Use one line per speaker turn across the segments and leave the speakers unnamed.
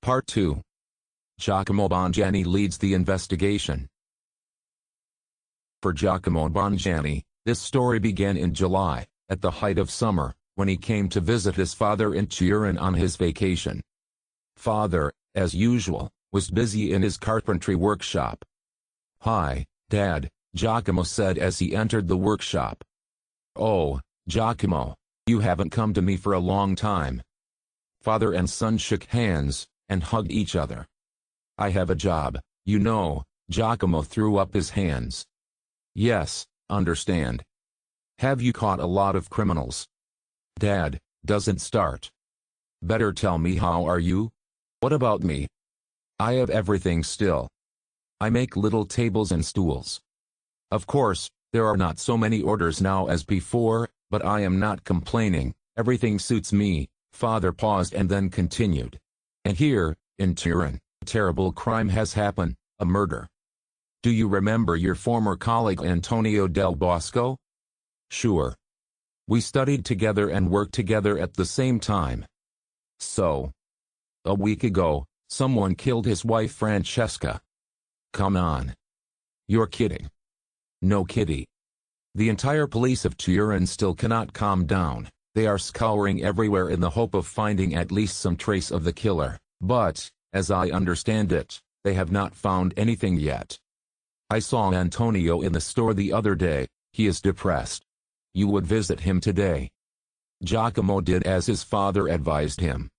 Part 2. Giacomo Bongianni leads the investigation. For Giacomo Bongianni, this story began in July, at the height of summer, when he came to visit his father in Turin on his vacation. Father, as usual, was busy in his carpentry workshop. "Hi, Dad," Giacomo said as he entered the workshop. "Oh, Giacomo, you haven't come to me for a long time." Father and son shook hands, and hugged each other. "I have a job, you know." Giacomo threw up his hands. "Yes, understand." "Have you caught a lot of criminals?" "Dad, doesn't start." "Better tell me, how are you?" "What about me?" "I have everything still. I make little tables and stools. Of course, there are not so many orders now as before, but I am not complaining, everything suits me." Father paused and then continued. "And here, in Turin, a terrible crime has happened, a murder. Do you remember your former colleague Antonio Del Bosco?" "Sure. We studied together and worked together at the same time." "So, a week ago, someone killed his wife Francesca." "Come on. You're kidding." "No kitty. The entire police of Turin still cannot calm down. They are scouring everywhere in the hope of finding at least some trace of the killer, but, as I understand it, they have not found anything yet. I saw Antonio in the store the other day. He is depressed. You would visit him today." Giacomo did as his father advised him.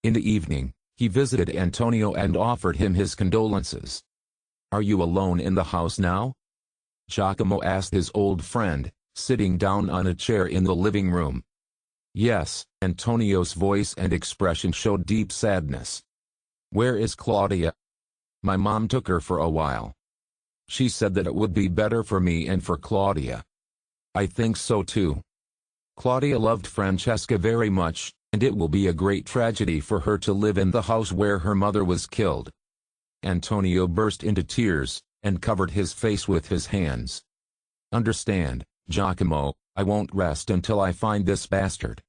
In the evening, he visited Antonio and offered him his condolences. "Are you alone in the house now?" Giacomo asked his old friend, sitting down on a chair in the living room. "Yes." Antonio's voice and expression showed deep sadness. "Where is Claudia?" "My mom took her for a while. She said that it would be better for me and for Claudia." "I think so too. Claudia loved Francesca very much, and it will be a great tragedy for her to live in the house where her mother was killed." Antonio burst into tears, and covered his face with his hands. "Understand, Giacomo, I won't rest until I find this bastard.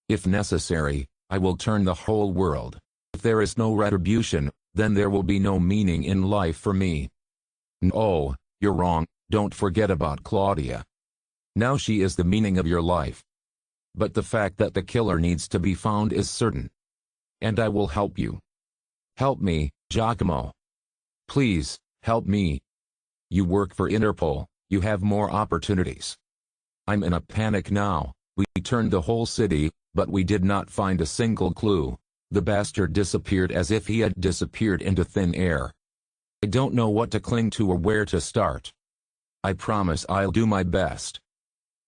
If necessary, I will turn the whole world. If there is no retribution, then there will be no meaning in life for me." "No, you're wrong, don't forget about Claudia. Now she is the meaning of your life. But the fact that the killer needs to be found is certain. And I will help you." "Help me, Giacomo. Please, help me. You work for Interpol, you have more opportunities. I'm in a panic now. We turned the whole city, but we did not find a single clue. The bastard disappeared as if he had disappeared into thin air. I don't know what to cling to or where to start. I promise I'll do my best."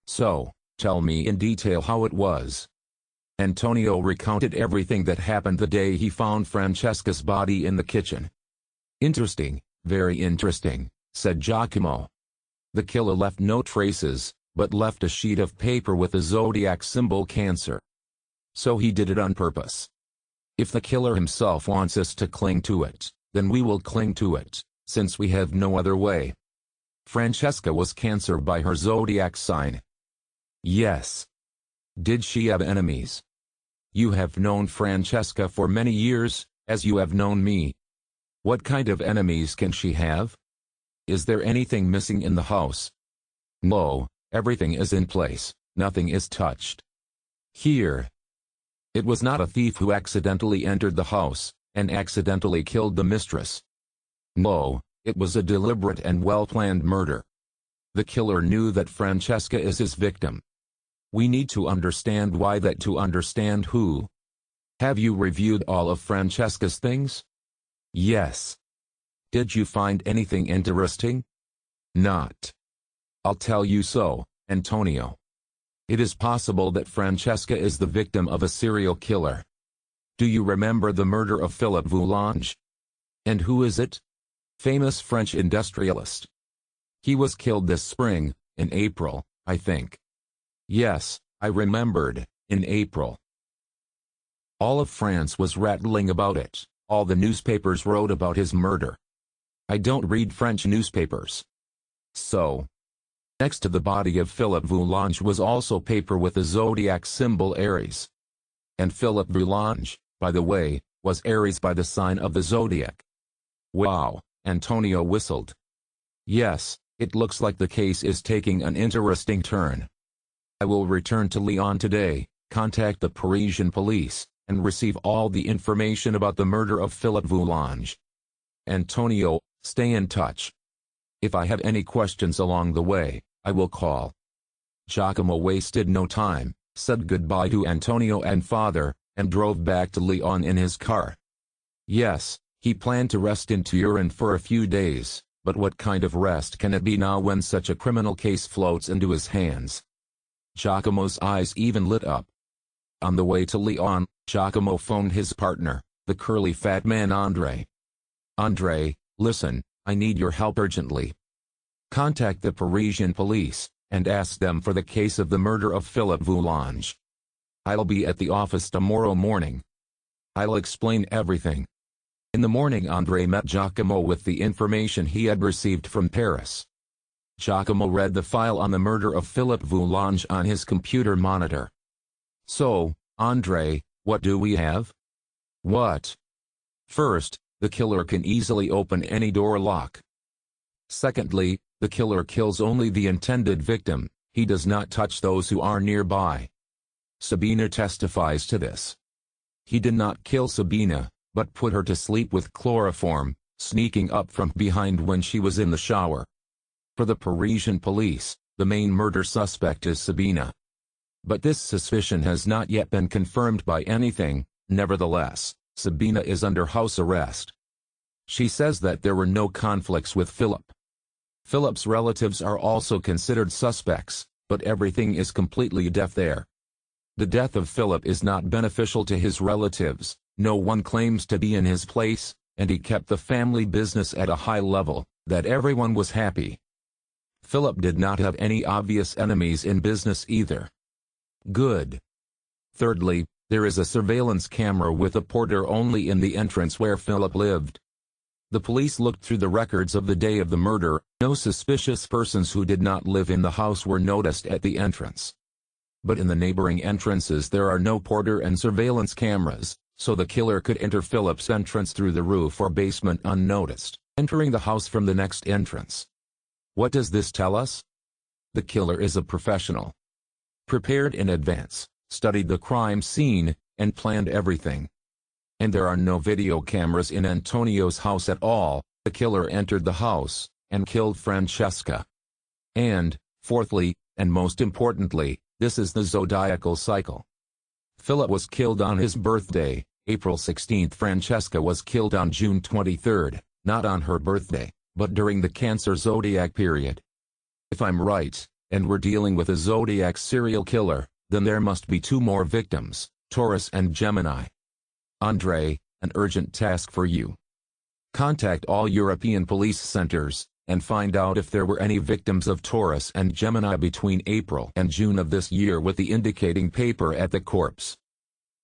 "So, tell me in detail how it was." Antonio recounted everything that happened the day he found Francesca's body in the kitchen. "Interesting, very interesting," said Giacomo. "The killer left no traces, but left a sheet of paper with the zodiac symbol Cancer. So he did it on purpose. If the killer himself wants us to cling to it, then we will cling to it, since we have no other way." "Francesca was Cancer by her zodiac sign." "Yes." "Did she have enemies?" "You have known Francesca for many years, as you have known me." "What kind of enemies can she have? Is there anything missing in the house?" "No, everything is in place, nothing is touched." "Here. It was not a thief who accidentally entered the house, and accidentally killed the mistress. No, it was a deliberate and well-planned murder. The killer knew that Francesca is his victim. We need to understand why that to understand who." "Have you reviewed all of Francesca's things?" "Yes." "Did you find anything interesting?" "Not." "I'll tell you so, Antonio. It is possible that Francesca is the victim of a serial killer. Do you remember the murder of Philippe Voulonge?" "And who is it?" "Famous French industrialist. He was killed this spring, in April, I think." "Yes, I remembered, in April." All of France was rattling about it, all the newspapers wrote about his murder. I don't read French newspapers. So, next to the body of Philippe Voulonge was also paper with the zodiac symbol Aries. And Philippe Voulonge, by the way, was Aries by the sign of the zodiac. Wow, Antonio whistled. Yes, it looks like the case is taking an interesting turn. I will return to Lyon today, contact the Parisian police, and receive all the information about the murder of Philippe Voulonge. Antonio, stay in touch. If I have any questions along the way, I will call. Giacomo wasted no time, said goodbye to Antonio and father, and drove back to Lyon in his car. Yes, he planned to rest in Turin for a few days, but what kind of rest can it be now when such a criminal case floats into his hands? Giacomo's eyes even lit up. On the way to Lyon, Giacomo phoned his partner, the curly fat man André. André, listen, I need your help urgently. Contact the Parisian police, and ask them for the case of the murder of Philippe Voulonge. I'll be at the office tomorrow morning. I'll explain everything. In the morning André met Giacomo with the information he had received from Paris. Giacomo read the file on the murder of Philippe Voulonge on his computer monitor. So, André, what do we have? What? First, the killer can easily open any door lock. Secondly, the killer kills only the intended victim, he does not touch those who are nearby. Sabina testifies to this. He did not kill Sabina, but put her to sleep with chloroform, sneaking up from behind when she was in the shower. For the Parisian police, the main murder suspect is Sabina. But this suspicion has not yet been confirmed by anything. Nevertheless, Sabina is under house arrest. She says that there were no conflicts with Philip. Philip's relatives are also considered suspects, but everything is completely deaf there. The death of Philip is not beneficial to his relatives, no one claims to be in his place, and he kept the family business at a high level, that everyone was happy. Philip did not have any obvious enemies in business either. Good. Thirdly, there is a surveillance camera with a porter only in the entrance where Philip lived. The police looked through the records of the day of the murder. No suspicious persons who did not live in the house were noticed at the entrance. But in the neighboring entrances there are no porter and surveillance cameras, so the killer could enter Philip's entrance through the roof or basement unnoticed, entering the house from the next entrance. What does this tell us? The killer is a professional. Prepared in advance, studied the crime scene, and planned everything. And there are no video cameras in Antonio's house at all. The killer entered the house, and killed Francesca. And, fourthly, and most importantly, this is the zodiacal cycle. Philip was killed on his birthday, April 16. Francesca was killed on June 23, not on her birthday, but during the Cancer zodiac period. If I'm right, and we're dealing with a zodiac serial killer, then there must be two more victims, Taurus and Gemini. André, an urgent task for you. Contact all European police centers, and find out if there were any victims of Taurus and Gemini between April and June of this year with the indicating paper at the corpse.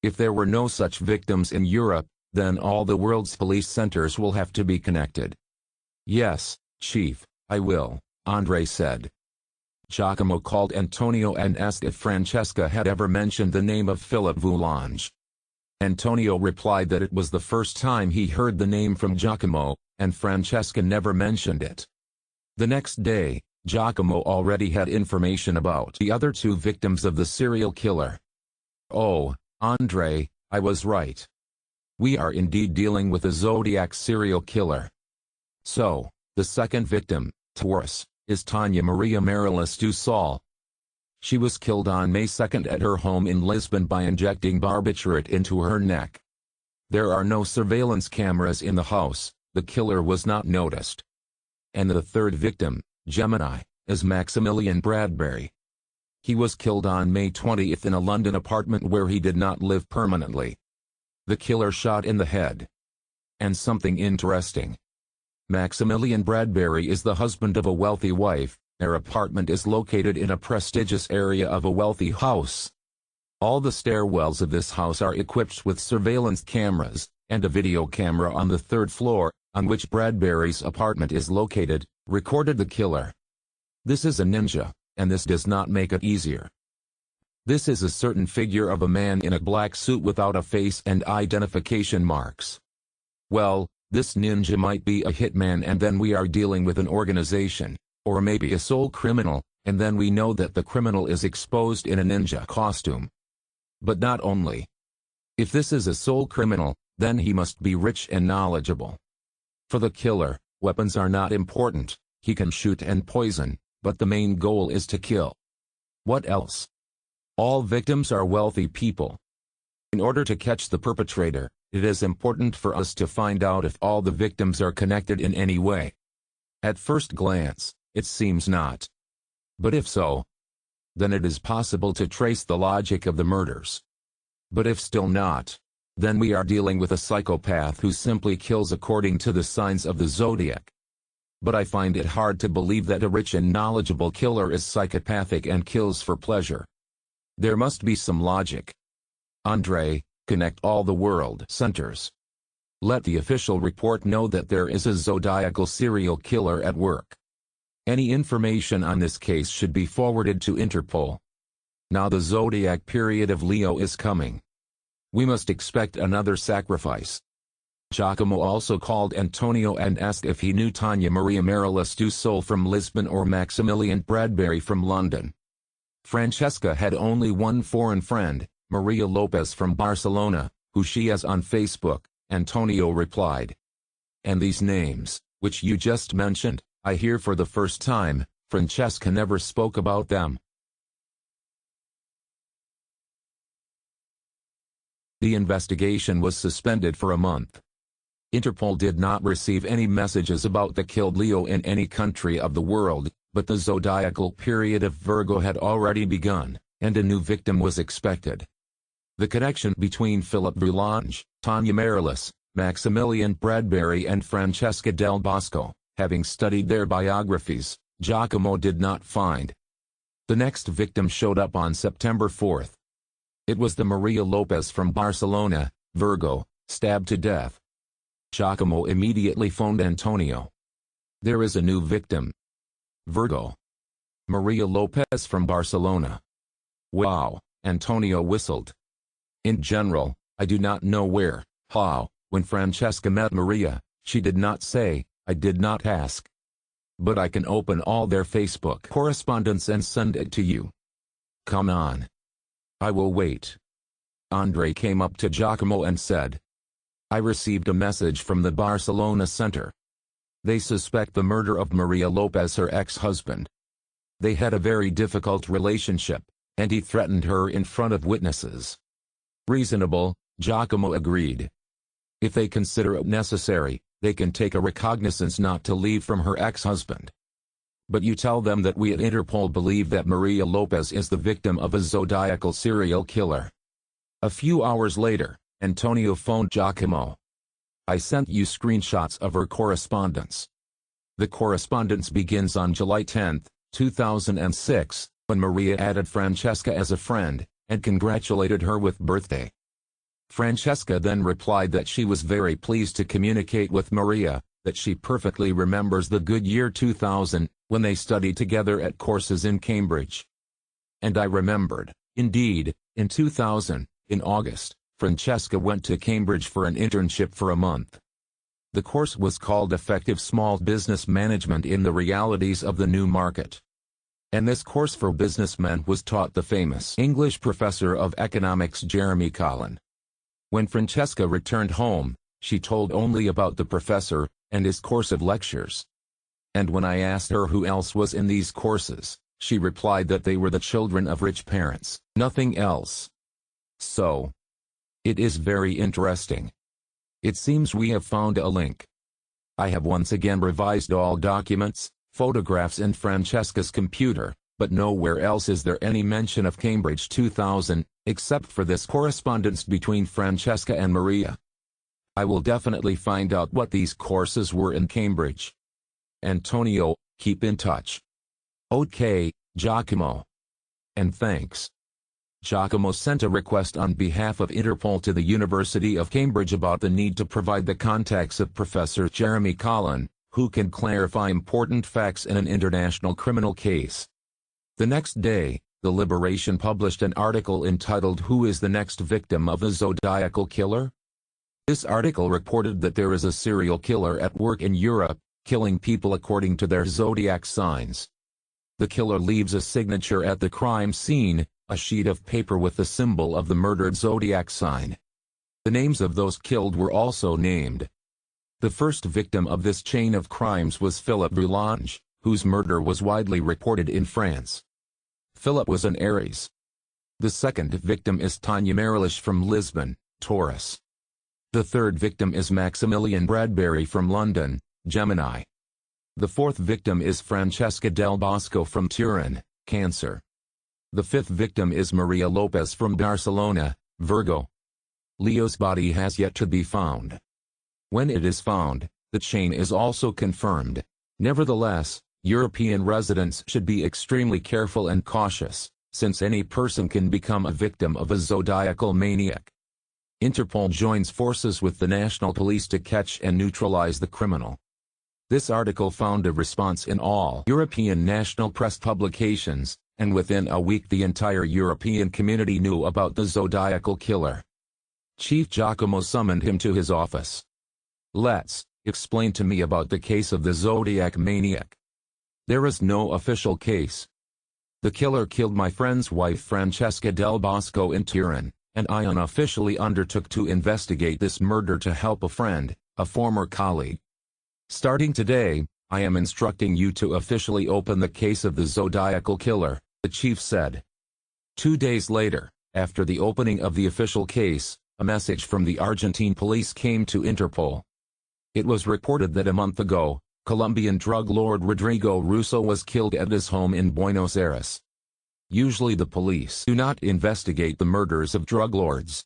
If there were no such victims in Europe, then all the world's police centers will have to be connected. Yes, Chief, I will, André said. Giacomo called Antonio and asked if Francesca had ever mentioned the name of Philippe Voulonge. Antonio replied that it was the first time he heard the name from Giacomo, and Francesca never mentioned it. The next day, Giacomo already had information about the other two victims of the serial killer. Oh, André, I was right. We are indeed dealing with a zodiac serial killer. So, the second victim, Taurus, is Tanya Maria Marilis du Sol. She was killed on May 2 at her home in Lisbon by injecting barbiturate into her neck. There are no surveillance cameras in the house, the killer was not noticed. And the third victim, Gemini, is Maximilian Bradbury. He was killed on May 20 in a London apartment where he did not live permanently. The killer shot in the head. And something interesting. Maximilian Bradbury is the husband of a wealthy wife. Their apartment is located in a prestigious area of a wealthy house. All the stairwells of this house are equipped with surveillance cameras, and a video camera on the third floor, on which Bradbury's apartment is located, recorded the killer. This is a ninja, and this does not make it easier. This is a certain figure of a man in a black suit without a face and identification marks. Well, this ninja might be a hitman, and then we are dealing with an organization, or maybe a sole criminal, and then we know that the criminal is exposed in a ninja costume. But not only. If this is a sole criminal, then he must be rich and knowledgeable. For the killer, weapons are not important. He can shoot and poison, but the main goal is to kill. What else? All victims are wealthy people. In order to catch the perpetrator, it is important for us to find out if all the victims are connected in any way. At first glance, it seems not. But if so, then it is possible to trace the logic of the murders. But if still not, then we are dealing with a psychopath who simply kills according to the signs of the zodiac. But I find it hard to believe that a rich and knowledgeable killer is psychopathic and kills for pleasure. There must be some logic. Andre, connect all the world centers. Let the official report know that there is a zodiacal serial killer at work. Any information on this case should be forwarded to Interpol. Now the zodiac period of Leo is coming. We must expect another sacrifice. Giacomo also called Antonio and asked if he knew Tanya Maria Marilis Dusol from Lisbon or Maximilian Bradbury from London. Francesca had only one foreign friend, Maria Lopez from Barcelona, who she has on Facebook, Antonio replied. And these names, which you just mentioned, I hear for the first time. Francesca never spoke about them. The investigation was suspended for a month. Interpol did not receive any messages about the killed Leo in any country of the world, but the zodiacal period of Virgo had already begun, and a new victim was expected. The connection between Philip Boulange, Tanya Marilis, Maximilian Bradbury and Francesca Del Bosco, having studied their biographies, Giacomo did not find. The next victim showed up on September 4th. It was the Maria Lopez from Barcelona, Virgo, stabbed to death. Giacomo immediately phoned Antonio. There is a new victim. Virgo. Maria Lopez from Barcelona. Wow, Antonio whistled. In general, I do not know where, how, when Francesca met Maria, she did not say, I did not ask. But I can open all their Facebook correspondence and send it to you. Come on. I will wait. Andre came up to Giacomo and said, I received a message from the Barcelona Center. They suspect the murder of Maria Lopez, her ex-husband. They had a very difficult relationship, and he threatened her in front of witnesses. Reasonable, Giacomo agreed. If they consider it necessary, they can take a recognizance not to leave from her ex-husband. But you tell them that we at Interpol believe that Maria Lopez is the victim of a zodiacal serial killer. A few hours later, Antonio phoned Giacomo. I sent you screenshots of her correspondence. The correspondence begins on July 10, 2006, when Maria added Francesca as a friend, and congratulated her with birthday. Francesca then replied that she was very pleased to communicate with Maria, that she perfectly remembers the good year 2000, when they studied together at courses in Cambridge. And I remembered, indeed, in 2000, in August, Francesca went to Cambridge for an internship for a month. The course was called Effective Small Business Management in the Realities of the New Market. And this course for businessmen was taught the famous English professor of economics Jeremy Collin. When Francesca returned home, she told only about the professor and his course of lectures. And when I asked her who else was in these courses, she replied that they were the children of rich parents, nothing else. So, it is very interesting. It seems we have found a link. I have once again revised all documents, photographs in Francesca's computer, but nowhere else is there any mention of Cambridge 2000, except for this correspondence between Francesca and Maria. I will definitely find out what these courses were in Cambridge. Antonio, keep in touch. Okay, Giacomo. And thanks. Giacomo sent a request on behalf of Interpol to the University of Cambridge about the need to provide the contacts of Professor Jeremy Collin, who can clarify important facts in an international criminal case. The next day, The Liberation published an article entitled "Who is the Next Victim of a Zodiacal Killer?" This article reported that there is a serial killer at work in Europe, killing people according to their zodiac signs. The killer leaves a signature at the crime scene, a sheet of paper with the symbol of the murdered zodiac sign. The names of those killed were also named. The first victim of this chain of crimes was Philippe Boulange, whose murder was widely reported in France. Philip was an Aries. The second victim is Tanya Marilich from Lisbon, Taurus. The third victim is Maximilian Bradbury from London, Gemini. The fourth victim is Francesca Del Bosco from Turin, Cancer. The fifth victim is Maria Lopez from Barcelona, Virgo. Leo's body has yet to be found. When it is found, the chain is also confirmed. Nevertheless, European residents should be extremely careful and cautious, since any person can become a victim of a zodiacal maniac. Interpol joins forces with the national police to catch and neutralize the criminal. This article found a response in all European national press publications, and within a week the entire European community knew about the zodiacal killer. Chief Giacomo summoned him to his office. "Let's explain to me about the case of the zodiac maniac." "There is no official case. The killer killed my friend's wife Francesca Del Bosco in Turin, and I unofficially undertook to investigate this murder to help a friend, a former colleague. Starting today, I am instructing you to officially open the case of the zodiacal killer," the chief said. 2 days later, after the opening of the official case, a message from the Argentine police came to Interpol. It was reported that a month ago, Colombian drug lord Rodrigo Russo was killed at his home in Buenos Aires. Usually the police do not investigate the murders of drug lords.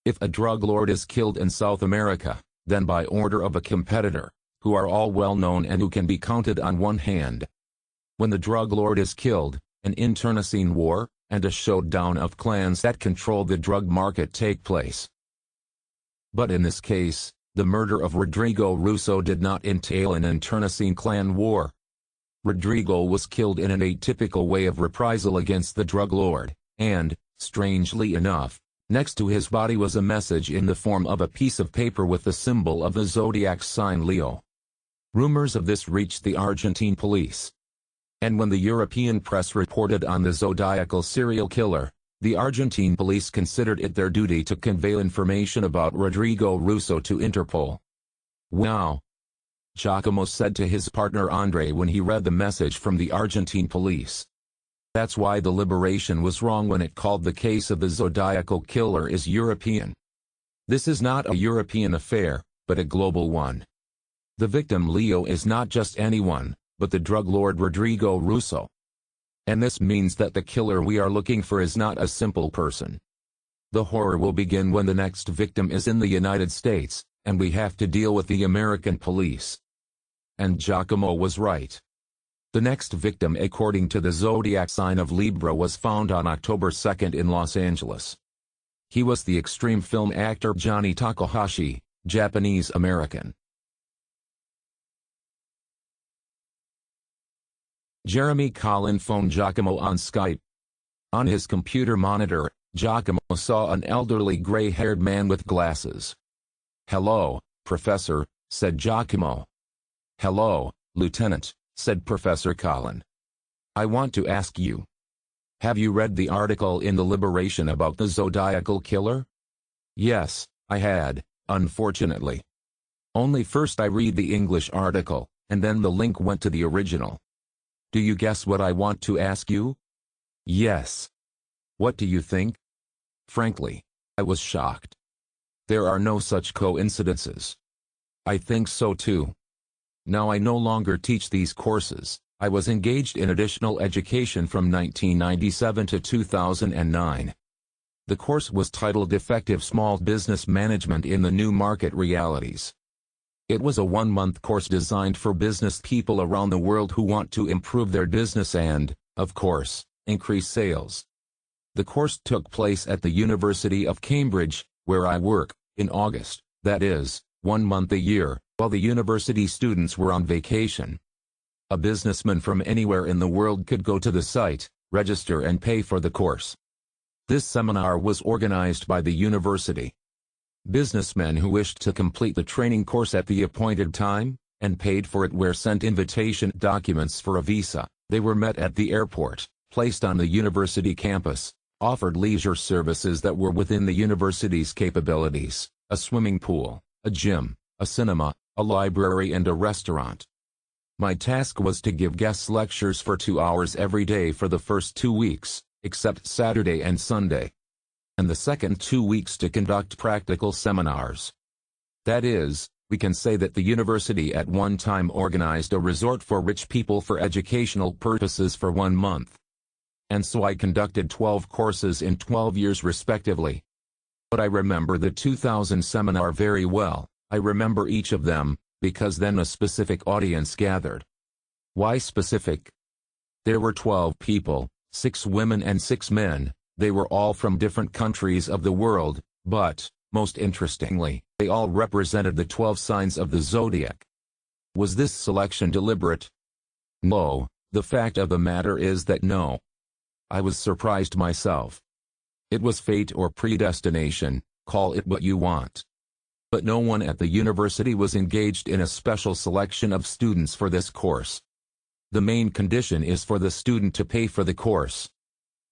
If a drug lord is killed in South America, then by order of a competitor, who are all well known and who can be counted on one hand. When the drug lord is killed, an internecine war, and a showdown of clans that control the drug market take place. But in this case, the murder of Rodrigo Russo did not entail an internecine clan war. Rodrigo was killed in an atypical way of reprisal against the drug lord, and, strangely enough, next to his body was a message in the form of a piece of paper with the symbol of the zodiac sign Leo. Rumors of this reached the Argentine police. And when the European press reported on the zodiacal serial killer, the Argentine police considered it their duty to convey information about Rodrigo Russo to Interpol. "Wow," Giacomo said to his partner Andre when he read the message from the Argentine police. "That's why the Liberation was wrong when it called the case of the zodiacal killer is European. This is not a European affair, but a global one. The victim Leo is not just anyone, but the drug lord Rodrigo Russo. And this means that the killer we are looking for is not a simple person. The horror will begin when the next victim is in the United States, and we have to deal with the American police." And Giacomo was right. The next victim according to the zodiac sign of Libra was found on October 2 in Los Angeles. He was the extreme film actor Johnny Takahashi, Japanese-American. Jeremy Collin phoned Giacomo on Skype. On his computer monitor, Giacomo saw an elderly gray-haired man with glasses. "Hello, Professor," said Giacomo. "Hello, Lieutenant," said Professor Collin. "I want to ask you. Have you read the article in the Liberation about the zodiacal killer?" "Yes, I had, unfortunately. Only first I read the English article, and then the link went to the original. Do you guess what I want to ask you?" "Yes." "What do you think?" Frankly, I was shocked. There are no such coincidences. I think so too. Now I no longer teach these courses. I was engaged in additional education from 1997 to 2009. The course was titled Effective Small Business Management in the New Market Realities. It was a 1-month course designed for business people around the world who want to improve their business and, of course, increase sales. The course took place at the University of Cambridge, where I work, in August, that is, 1 month a year, while the university students were on vacation. A businessman from anywhere in the world could go to the site, register and pay for the course. This seminar was organized by the university. Businessmen who wished to complete the training course at the appointed time, and paid for it, were sent invitation documents for a visa. They were met at the airport, placed on the university campus, offered leisure services that were within the university's capabilities: a swimming pool, a gym, a cinema, a library and a restaurant. My task was to give guest lectures for 2 hours every day for the first 2 weeks, except Saturday and Sunday. And the second 2 weeks to conduct practical seminars. That is, we can say that the university at one time organized a resort for rich people for educational purposes for 1 month. And so I conducted 12 courses in 12 years respectively. But I remember the 2000 seminar very well. I remember each of them, because then a specific audience gathered. Why specific? There were 12 people, 6 women and 6 men. They were all from different countries of the world, but, most interestingly, they all represented the 12 signs of the zodiac. Was this selection deliberate? No, the fact of the matter is that no. I was surprised myself. It was fate or predestination, call it what you want. But no one at the university was engaged in a special selection of students for this course. The main condition is for the student to pay for the course.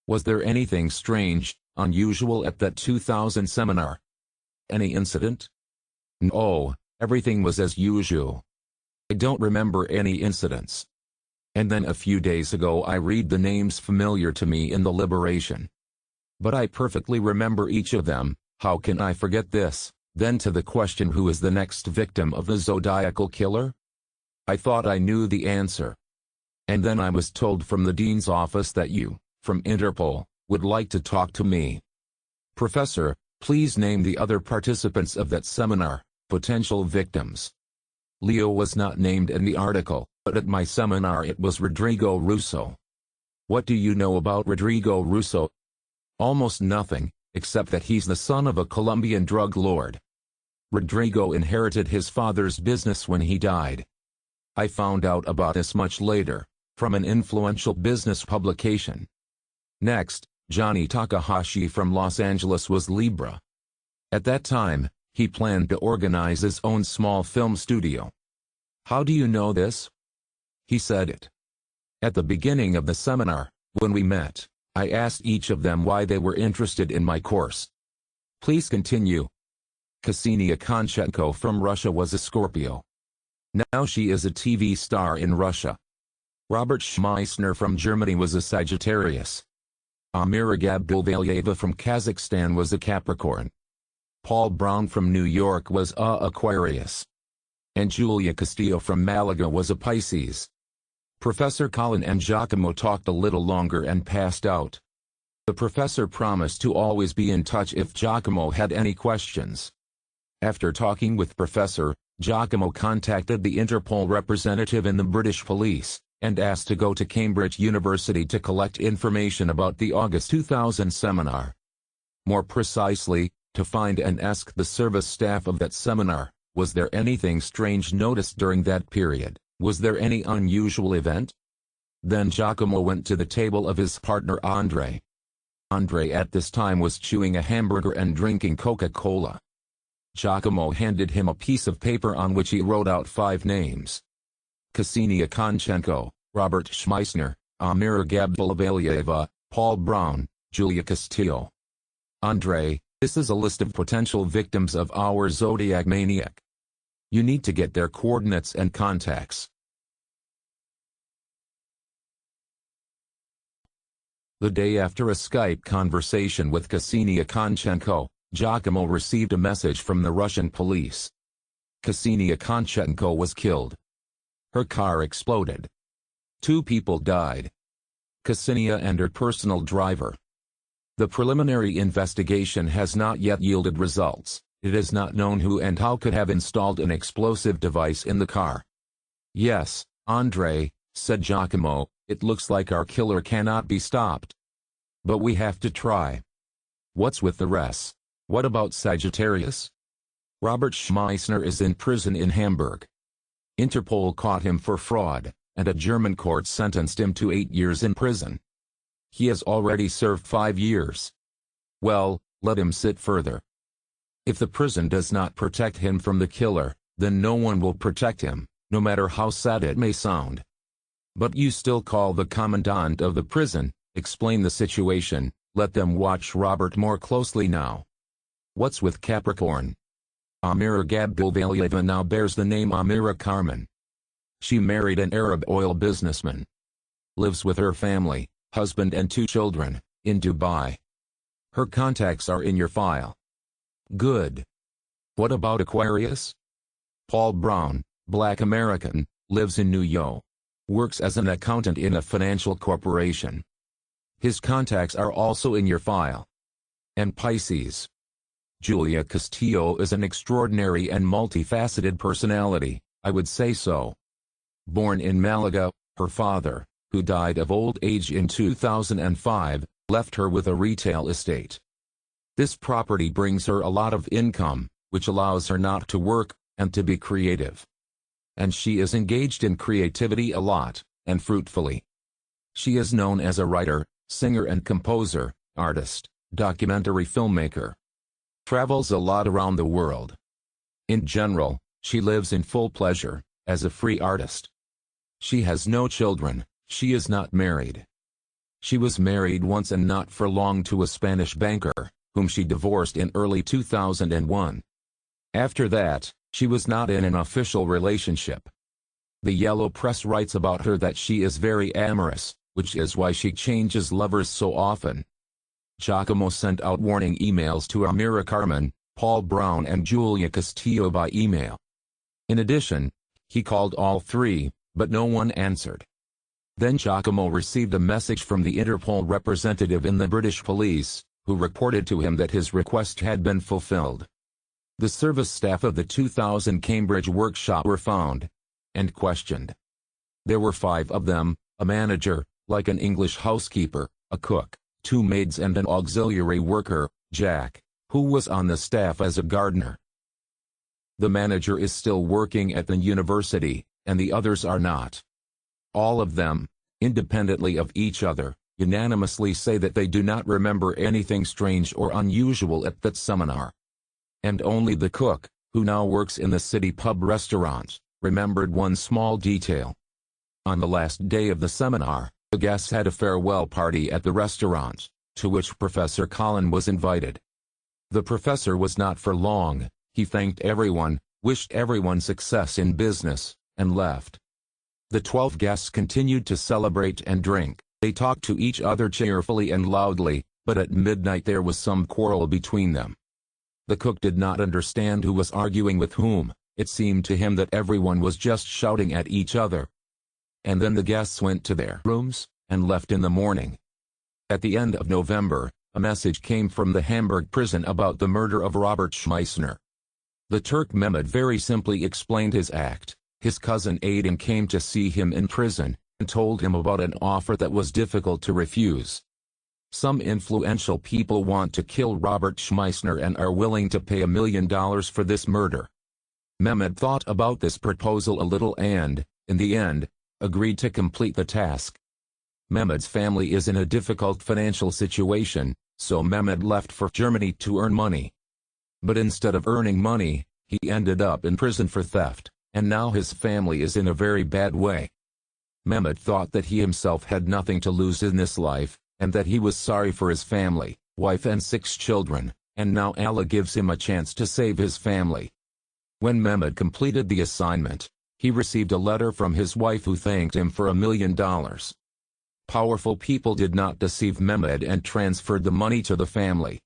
Was there anything strange, unusual at that 2000 seminar? Any incident? No, everything was as usual. I don't remember any incidents. And then a few days ago I read the names familiar to me in the Liberation. But I perfectly remember each of them. How can I forget this? Then to the question, who is the next victim of the zodiacal killer? I thought I knew the answer. And then I was told from the dean's office that you, from Interpol, would like to talk to me. Professor, please name the other participants of that seminar, potential victims. Leo was not named in the article, but at my seminar it was Rodrigo Russo. What do you know about Rodrigo Russo? Almost nothing, except that he's the son of a Colombian drug lord. Rodrigo inherited his father's business when he died. I found out about this much later, from an influential business publication. Next, Johnny Takahashi from Los Angeles was Libra. At that time, he planned to organize his own small film studio. How do you know this? He said it. At the beginning of the seminar, when we met, I asked each of them why they were interested in my course. Please continue. Ksenia Konchenko from Russia was a Scorpio. Now she is a TV star in Russia. Robert Schmeissner from Germany was a Sagittarius. Amira Gabdulvalyeva from Kazakhstan was a Capricorn. Paul Brown from New York was a Aquarius. And Julia Castillo from Malaga was a Pisces. Professor Colin and Giacomo talked a little longer and passed out. The professor promised to always be in touch if Giacomo had any questions. After talking with Professor, Giacomo contacted the Interpol representative in the British police, and asked to go to Cambridge University to collect information about the August 2000 seminar. More precisely, to find and ask the service staff of that seminar, was there anything strange noticed during that period? Was there any unusual event? Then Giacomo went to the table of his partner Andre. Andre at this time was chewing a hamburger and drinking Coca-Cola. Giacomo handed him a piece of paper on which he wrote out 5 names. Ksenia Konchenko, Robert Schmeissner, Amira Gabdulvalyeva, Paul Brown, Julia Castillo. Andre, this is a list of potential victims of our zodiac maniac. You need to get their coordinates and contacts. The day after a Skype conversation with Ksenia Konchenko, Giacomo received a message from the Russian police. Ksenia Konchenko was killed. Her car exploded. 2 people died. Ksenia and her personal driver. The preliminary investigation has not yet yielded results. It is not known who and how could have installed an explosive device in the car. Yes, Andre, said Giacomo, it looks like our killer cannot be stopped. But we have to try. What's with the rest? What about Sagittarius? Robert Schmeissner is in prison in Hamburg. Interpol caught him for fraud, and a German court sentenced him to 8 years in prison. He has already served 5 years. Well, let him sit further. If the prison does not protect him from the killer, then no one will protect him, no matter how sad it may sound. But you still call the commandant of the prison, explain the situation, let them watch Robert more closely now. What's with Capricorn? Amira Gabdulvalieva now bears the name Amira Carmen. She married an Arab oil businessman. Lives with her family, husband and 2 children, in Dubai. Her contacts are in your file. Good. What about Aquarius? Paul Brown, Black American, lives in New York. Works as an accountant in a financial corporation. His contacts are also in your file. And Pisces. Julia Castillo is an extraordinary and multifaceted personality, I would say so. Born in Malaga, her father, who died of old age in 2005, left her with a retail estate. This property brings her a lot of income, which allows her not to work, and to be creative. And she is engaged in creativity a lot, and fruitfully. She is known as a writer, singer and composer, artist, documentary filmmaker. Travels a lot around the world. In general, she lives in full pleasure, as a free artist. She has no children, she is not married. She was married once and not for long to a Spanish banker, whom she divorced in early 2001. After that, she was not in an official relationship. The yellow press writes about her that she is very amorous, which is why she changes lovers so often. Giacomo sent out warning emails to Amira Carmen, Paul Brown and Julia Castillo by email. In addition, he called all 3, but no one answered. Then Giacomo received a message from the Interpol representative in the British police, who reported to him that his request had been fulfilled. The service staff of the 2000 Cambridge workshop were found and questioned. There were 5 of them, a manager, like an English housekeeper, a cook, 2 maids and an auxiliary worker, Jack, who was on the staff as a gardener. The manager is still working at the university, and the others are not. All of them, independently of each other, unanimously say that they do not remember anything strange or unusual at that seminar. And only the cook, who now works in the city pub restaurant, remembered one small detail. On the last day of the seminar, the guests had a farewell party at the restaurant, to which Professor Colin was invited. The professor was not for long, he thanked everyone, wished everyone success in business, and left. The 12 guests continued to celebrate and drink. They talked to each other cheerfully and loudly, but at midnight there was some quarrel between them. The cook did not understand who was arguing with whom. It seemed to him that everyone was just shouting at each other. And then the guests went to their rooms, and left in the morning. At the end of November, a message came from the Hamburg prison about the murder of Robert Schmeissner. The Turk Mehmed very simply explained his act. His cousin Aydin came to see him in prison, and told him about an offer that was difficult to refuse. Some influential people want to kill Robert Schmeissner and are willing to pay $1 million for this murder. Mehmed thought about this proposal a little and, in the end, agreed to complete the task. Mehmed's family is in a difficult financial situation, so Mehmed left for Germany to earn money. But instead of earning money, he ended up in prison for theft, and now his family is in a very bad way. Mehmed thought that he himself had nothing to lose in this life, and that he was sorry for his family, wife and 6 children, and now Allah gives him a chance to save his family. When Mehmed completed the assignment, he received a letter from his wife who thanked him for $1 million. Powerful people did not deceive Mehmed and transferred the money to the family.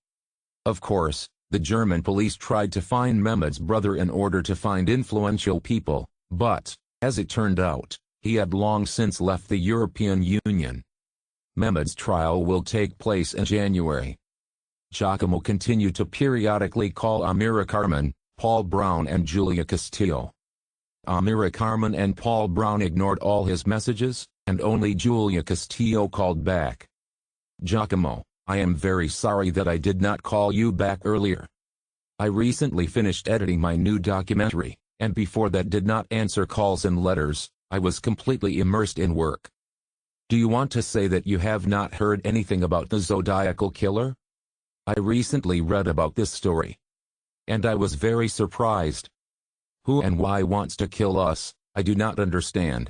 Of course, the German police tried to find Mehmed's brother in order to find influential people, but, as it turned out, he had long since left the European Union. Mehmed's trial will take place in January. Giacomo continued to periodically call Amira Carmen, Paul Brown and Julia Castillo. Amira Carmen and Paul Brown ignored all his messages, and only Julia Castillo called back. Giacomo, I am very sorry that I did not call you back earlier. I recently finished editing my new documentary, and before that did not answer calls and letters. I was completely immersed in work. Do you want to say that you have not heard anything about the zodiacal killer? I recently read about this story. And I was very surprised. Who and why wants to kill us? I do not understand.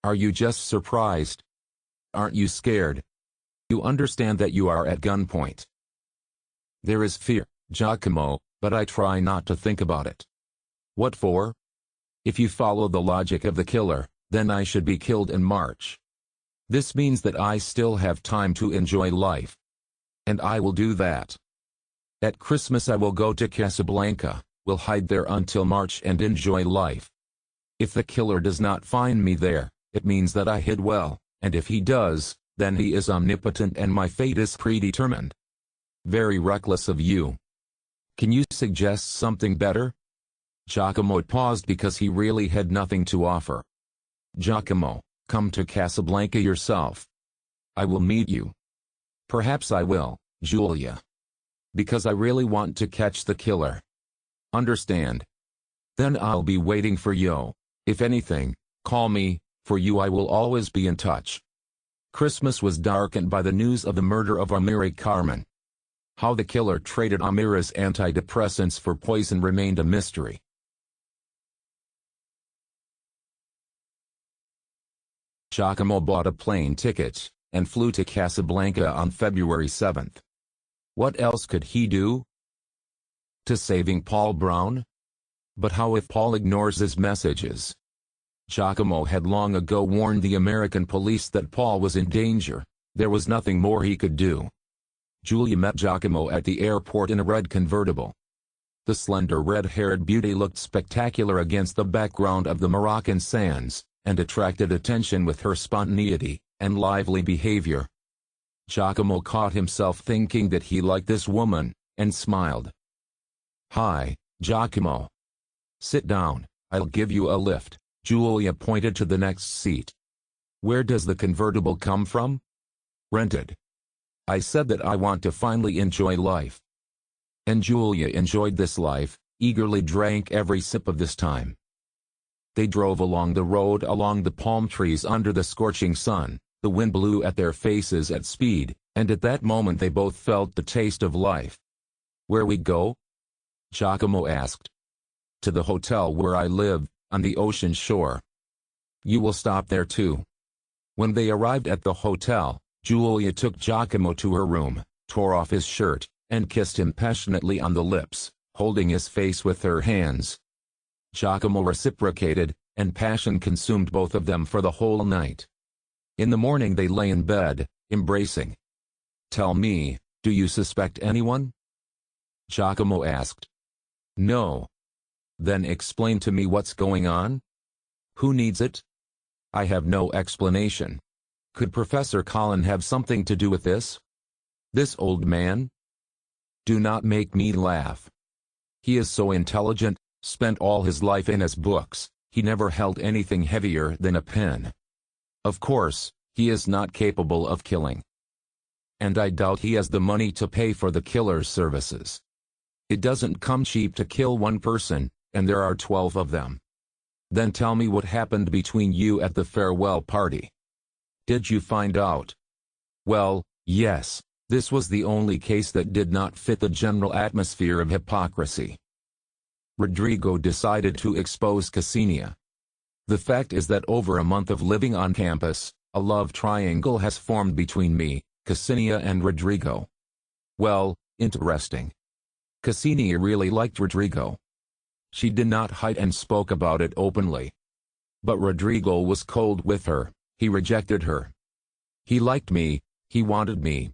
Are you just surprised? Aren't you scared? You understand that you are at gunpoint. There is fear, Giacomo, but I try not to think about it. What for? If you follow the logic of the killer, then I should be killed in March. This means that I still have time to enjoy life. And I will do that. At Christmas I will go to Casablanca, will hide there until March and enjoy life. If the killer does not find me there, it means that I hid well, and if he does, then he is omnipotent and my fate is predetermined. Very reckless of you. Can you suggest something better? Giacomo paused because he really had nothing to offer. Giacomo, come to Casablanca yourself. I will meet you. Perhaps I will, Julia. Because I really want to catch the killer. Understand? Then I'll be waiting for you. If anything, call me, for you I will always be in touch. Christmas was darkened by the news of the murder of Amiri Carmen. How the killer traded Amira's antidepressants for poison remained a mystery. Giacomo bought a plane ticket and flew to Casablanca on February 7th. What else could he do? To saving Paul Brown? But how if Paul ignores his messages? Giacomo had long ago warned the American police that Paul was in danger. There was nothing more he could do. Julia met Giacomo at the airport in a red convertible. The slender red-haired beauty looked spectacular against the background of the Moroccan sands, and attracted attention with her spontaneity and lively behavior. Giacomo caught himself thinking that he liked this woman, and smiled. "Hi, Giacomo. Sit down, I'll give you a lift." Julia pointed to the next seat. "Where does the convertible come from?" "Rented. I said that I want to finally enjoy life." And Julia enjoyed this life, eagerly drank every sip of this time. They drove along the road along the palm trees under the scorching sun. The wind blew at their faces at speed, and at that moment they both felt the taste of life. "Where we go?" Giacomo asked. "To the hotel where I live, on the ocean shore." "You will stop there too." When they arrived at the hotel, Julia took Giacomo to her room, tore off his shirt, and kissed him passionately on the lips, holding his face with her hands. Giacomo reciprocated, and passion consumed both of them for the whole night. In the morning they lay in bed, embracing. "Tell me, do you suspect anyone?" Giacomo asked. "No." "Then explain to me what's going on." "Who needs it?" "I have no explanation. Could Professor Colin have something to do with this?" "This old man?" "Do not make me laugh. He is so intelligent, spent all his life in his books, he never held anything heavier than a pen. Of course, he is not capable of killing. And I doubt he has the money to pay for the killer's services. It doesn't come cheap to kill one person, and there are 12 of them. Then tell me what happened between you at the farewell party. Did you find out?" "Well, yes, this was the only case that did not fit the general atmosphere of hypocrisy. Rodrigo decided to expose Ksenia. The fact is that over a month of living on campus, a love triangle has formed between me, Ksenia and Rodrigo. Well, interesting. Ksenia really liked Rodrigo. She did not hide and spoke about it openly. But Rodrigo was cold with her, he rejected her. He liked me, he wanted me.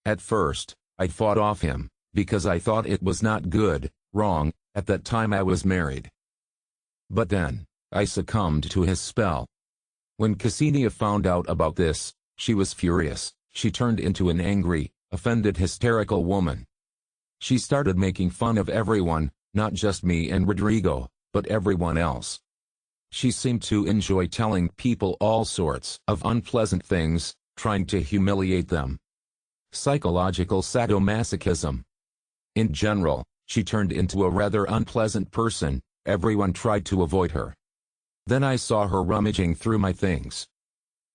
At first, I fought off him, because I thought it was not good, wrong. At that time I was married. But then, I succumbed to his spell. When Ksenia found out about this, she was furious. She turned into an angry, offended hysterical woman. She started making fun of everyone, not just me and Rodrigo, but everyone else. She seemed to enjoy telling people all sorts of unpleasant things, trying to humiliate them. Psychological sadomasochism. In general, she turned into a rather unpleasant person. Everyone tried to avoid her. Then I saw her rummaging through my things.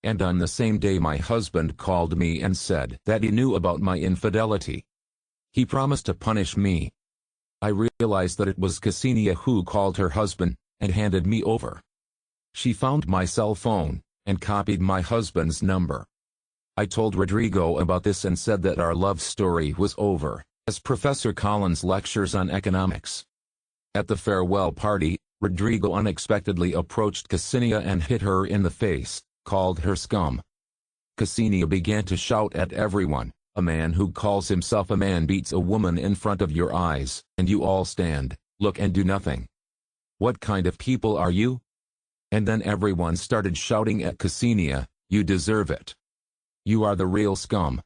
and on the same day my husband called me and said that he knew about my infidelity. He promised to punish me. I realized that it was Ksenia who called her husband and handed me over. She found my cell phone and copied my husband's number. I told Rodrigo about this and said that our love story was over, as Professor Collins lectures on economics. At the farewell party, Rodrigo unexpectedly approached Ksenia and hit her in the face, called her scum. Ksenia began to shout at everyone, "A man who calls himself a man beats a woman in front of your eyes, and you all stand, look and do nothing. What kind of people are you?" And then everyone started shouting at Ksenia, "You deserve it. You are the real scum."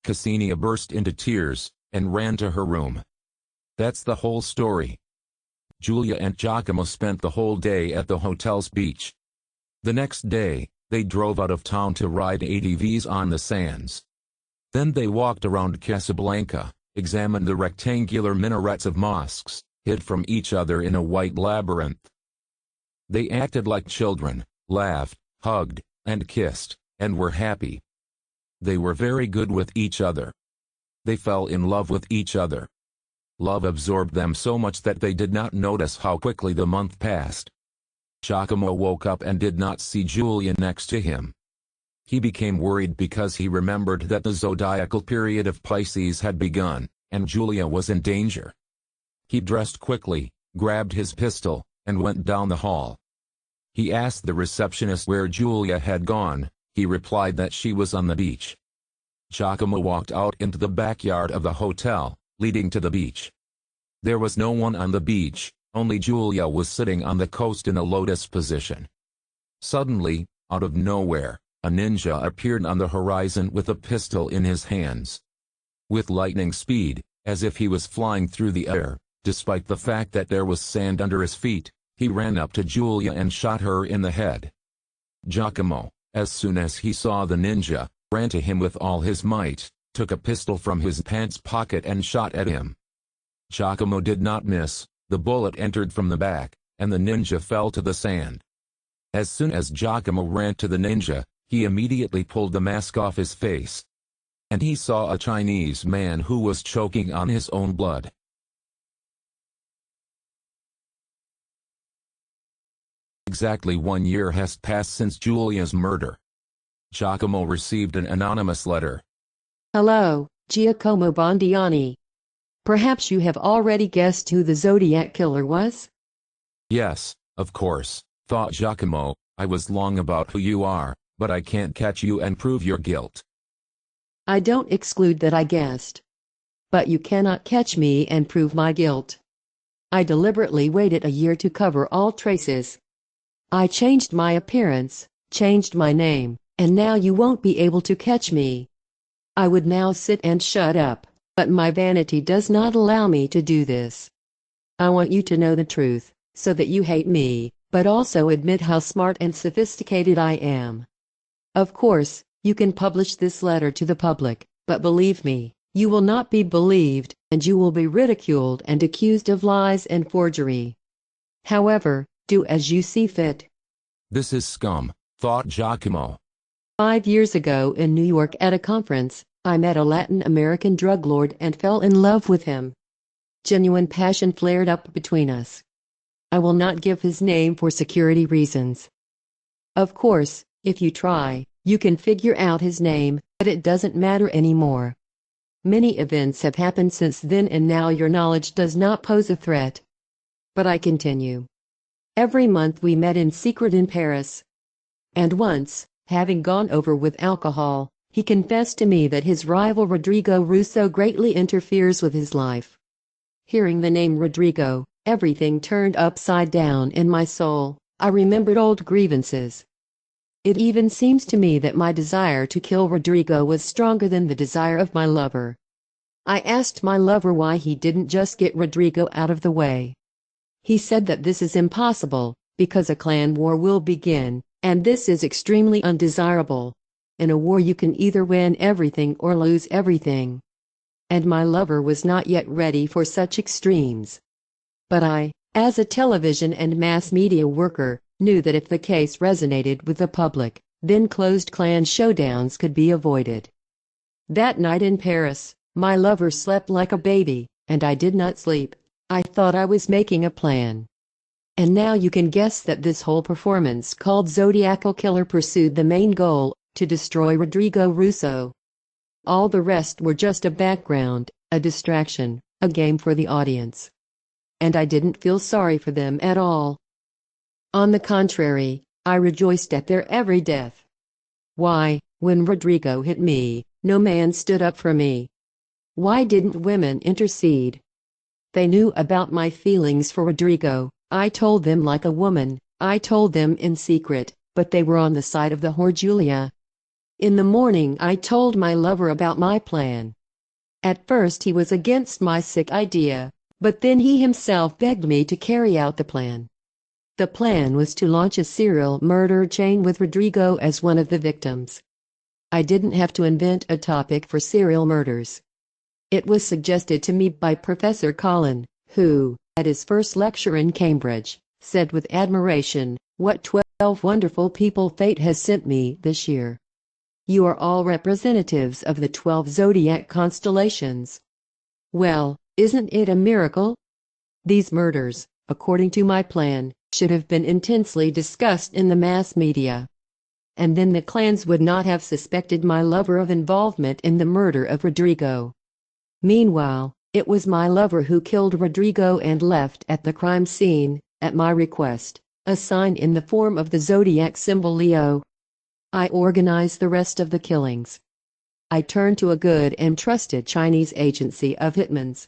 Ksenia burst into tears and ran to her room. That's the whole story. Julia and Giacomo spent the whole day at the hotel's beach. The next day, they drove out of town to ride ATVs on the sands. Then they walked around Casablanca, examined the rectangular minarets of mosques, hid from each other in a white labyrinth. They acted like children, laughed, hugged, and kissed, and were happy. They were very good with each other. They fell in love with each other. Love absorbed them so much that they did not notice how quickly the month passed. Giacomo woke up and did not see Julia next to him. He became worried because he remembered that the zodiacal period of Pisces had begun, and Julia was in danger. He dressed quickly, grabbed his pistol, and went down the hall. He asked the receptionist where Julia had gone. He replied that she was on the beach. Giacomo walked out into the backyard of the hotel, leading to the beach. There was no one on the beach, only Julia was sitting on the coast in a lotus position. Suddenly, out of nowhere, a ninja appeared on the horizon with a pistol in his hands. With lightning speed, as if he was flying through the air, despite the fact that there was sand under his feet, he ran up to Julia and shot her in the head. Giacomo, as soon as he saw the ninja, ran to him with all his might, took a pistol from his pants pocket and shot at him. Giacomo did not miss, the bullet entered from the back, and the ninja fell to the sand. As soon as Giacomo ran to the ninja, he immediately pulled the mask off his face. And he saw a Chinese man who was choking on his own blood. Exactly 1 year has passed since Julia's murder. Giacomo received an anonymous letter.
Hello, Giacomo Bondiani. Perhaps you have already guessed who the Zodiac killer was?
Yes, of course, thought Giacomo, I was wrong about who you are, but I can't catch you and prove your guilt.
I don't exclude that I guessed. But you cannot catch me and prove my guilt. I deliberately waited a year to cover all traces. I changed my appearance, changed my name, and now you won't be able to catch me. I would now sit and shut up, but my vanity does not allow me to do this. I want you to know the truth, so that you hate me, but also admit how smart and sophisticated I am. Of course, you can publish this letter to the public, but believe me, you will not be believed, and you will be ridiculed and accused of lies and forgery. However, do as you see fit.
This is scum, thought Giacomo.
5 years ago in New York at a conference, I met a Latin American drug lord and fell in love with him. Genuine passion flared up between us. I will not give his name for security reasons. Of course, if you try, you can figure out his name, but it doesn't matter anymore. Many events have happened since then and now your knowledge does not pose a threat. But I continue. Every month we met in secret in Paris. And once, having gone over with alcohol, he confessed to me that his rival Rodrigo Russo greatly interferes with his life. Hearing the name Rodrigo, everything turned upside down in my soul. I remembered old grievances. It even seems to me that my desire to kill Rodrigo was stronger than the desire of my lover. I asked my lover why he didn't just get Rodrigo out of the way. He said that this is impossible, because a clan war will begin, and this is extremely undesirable. In a war you can either win everything or lose everything. And my lover was not yet ready for such extremes. But I, as a television and mass media worker, knew that if the case resonated with the public, then closed clan showdowns could be avoided. That night in Paris, my lover slept like a baby, and I did not sleep. I thought I was making a plan. And now you can guess that this whole performance called Zodiacal Killer pursued the main goal, to destroy Rodrigo Russo. All the rest were just a background, a distraction, a game for the audience. And I didn't feel sorry for them at all. On the contrary, I rejoiced at their every death. Why, when Rodrigo hit me, no man stood up for me? Why didn't women intercede? They knew about my feelings for Rodrigo. I told them like a woman, I told them in secret, but they were on the side of the whore Julia. In the morning I told my lover about my plan. At first he was against my sick idea, but then he himself begged me to carry out the plan. The plan was to launch a serial murder chain with Rodrigo as one of the victims. I didn't have to invent a topic for serial murders. It was suggested to me by Professor Collin, who, at his first lecture in Cambridge, said with admiration, "What 12 wonderful people fate has sent me this year. You are all representatives of the 12 zodiac constellations." Well, isn't it a miracle? These murders, according to my plan, should have been intensely discussed in the mass media. And then the clans would not have suspected my lover of involvement in the murder of Rodrigo. Meanwhile, it was my lover who killed Rodrigo and left at the crime scene, at my request, a sign in the form of the zodiac symbol Leo. I organized the rest of the killings. I turned to a good and trusted Chinese agency of hitmans.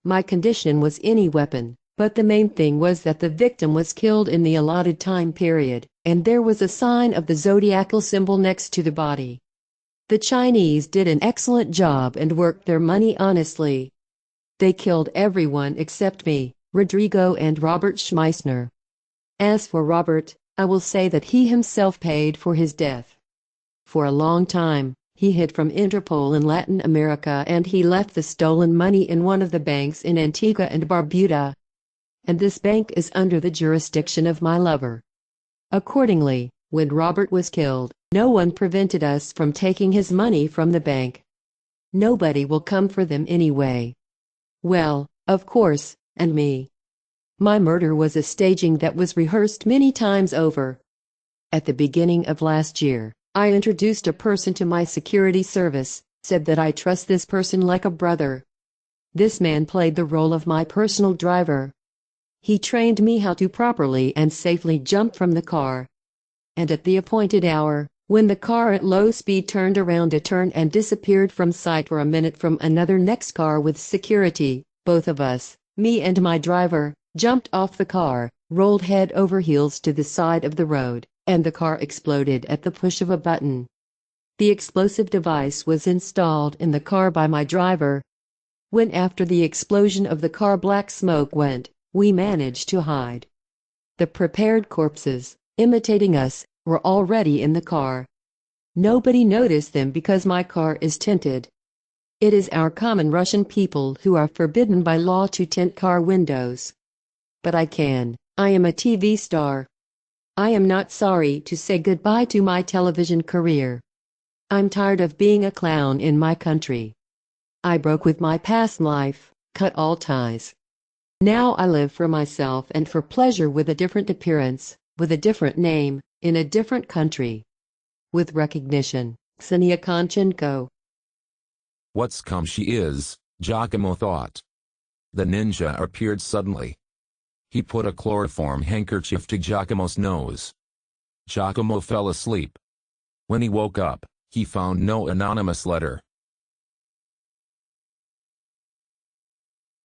My condition was any weapon, but the main thing was that the victim was killed in the allotted time period, and there was a sign of the zodiacal symbol next to the body. The Chinese did an excellent job and worked their money honestly. They killed everyone except me, Rodrigo and Robert Schmeissner. As for Robert, I will say that he himself paid for his death. For a long time, he hid from Interpol in Latin America and he left the stolen money in one of the banks in Antigua and Barbuda. And this bank is under the jurisdiction of my lover. Accordingly, when Robert was killed, no one prevented us from taking his money from the bank. Nobody will come for them anyway. Well, of course, and me. My murder was a staging that was rehearsed many times over. At the beginning of last year, I introduced a person to my security service, said that I trust this person like a brother. This man played the role of my personal driver. He trained me how to properly and safely jump from the car. And at the appointed hour, when the car at low speed turned around a turn and disappeared from sight for a minute from another next car with security, both of us, me and my driver, jumped off the car, rolled head over heels to the side of the road, and the car exploded at the push of a button. The explosive device was installed in the car by my driver. When after the explosion of the car black smoke went, we managed to hide. The prepared corpses, imitating us, were already in the car. Nobody noticed them because my car is tinted. It is our common Russian people who are forbidden by law to tint car windows. But I can. I am a TV star. I am not sorry to say goodbye to my television career. I'm tired of being a clown in my country. I broke with my past life, cut all ties. Now I live for myself and for pleasure with a different appearance, with a different name, in a different country. With recognition, Ksenia Konchenko.
What's come she is, Giacomo thought. The ninja appeared suddenly. He put a chloroform handkerchief to Giacomo's nose. Giacomo fell asleep. When he woke up, he found no anonymous letter,